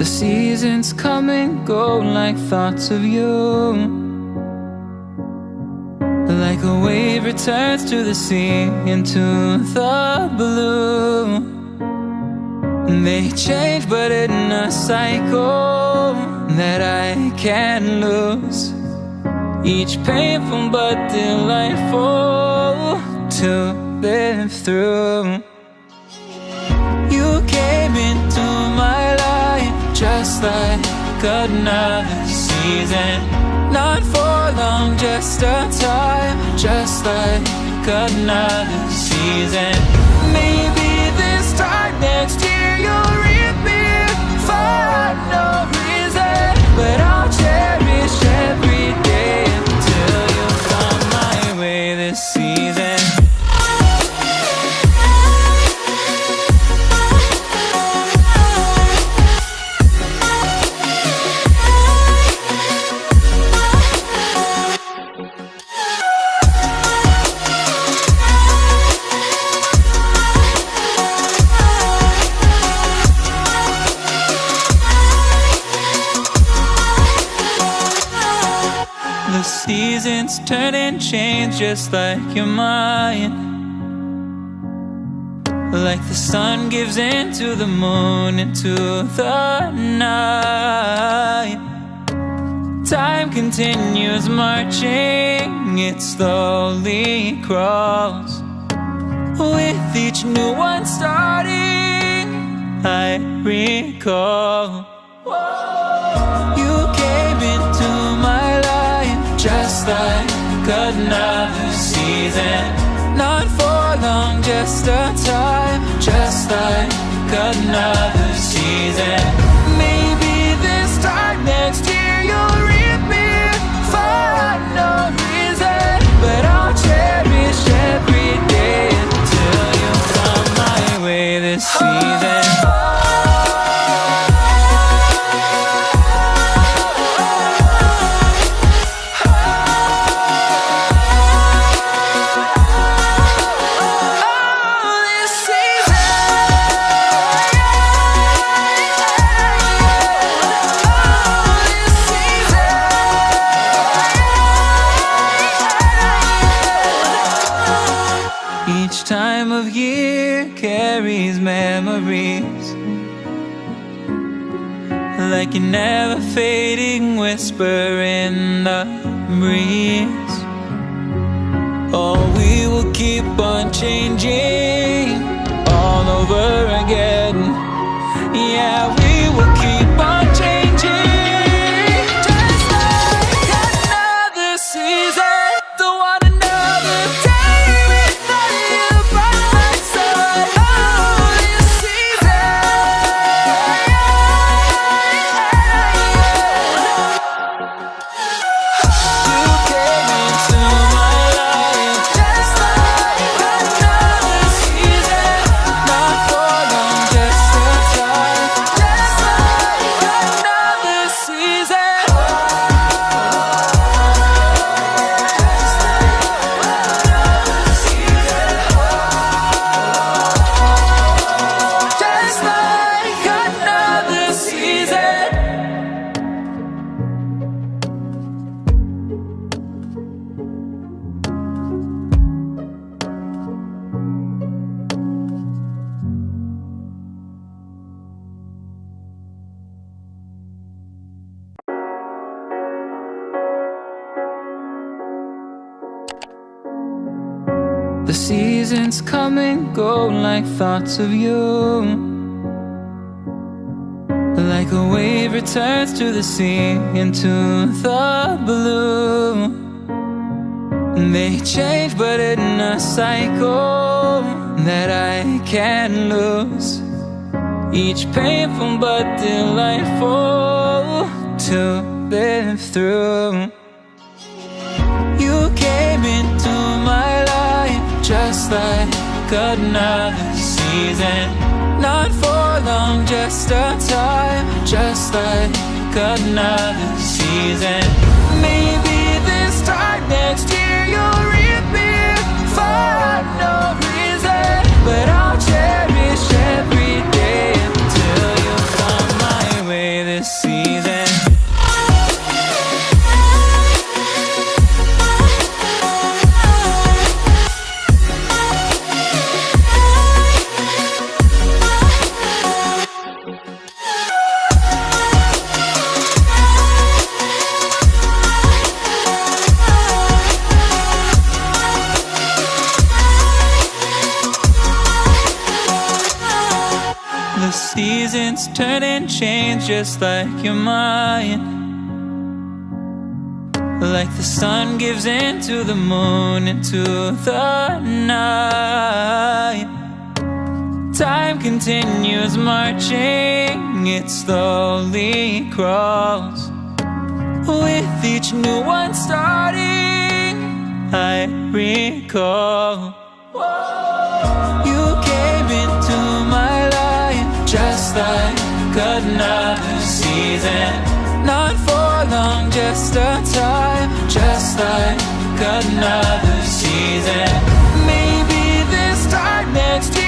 The seasons come and go like thoughts of you. Like a wave returns to the sea, into the blue. They change but in a cycle that I can't lose. Each painful but delightful to live through. You came into my life just like another season. Not for long, just a time, just like another season. Maybe this time next year you'll reappear for no reason, but I'll cherish every day until you come my way this season. Seasons turn and change just like your mind. Like the sun gives into the moon, into the night. Time continues marching, it slowly crawls. With each new one starting, I recall. You came into my life just like another season. Not for long, just a time, just like another season. Maybe this time next year you'll reappear for no reason, but I'll cherish every day until you come my way this season. Time of year carries memories, like a never fading whisper in the breeze. Oh, we will keep on changing all over again. Yeah, we will keep on changing, just like another season. Don't want another day. The seasons come and go like thoughts of you. Like a wave returns to the sea, into the blue. They change but in a cycle that I can't lose. Each painful but delightful to live through. You came into my life just like another season. Not for long, just a time, just like another season. Maybe this time next year you'll reappear for no reason, but I'll cherish every day until you come my way. moments turn and change just like you're mine. Like the sun gives into the moon, into the night. Time continues marching, it slowly crawls. With each new one starting, I recall you came into my life just like another season. Not for long, just a time, just like another season. Maybe this time next year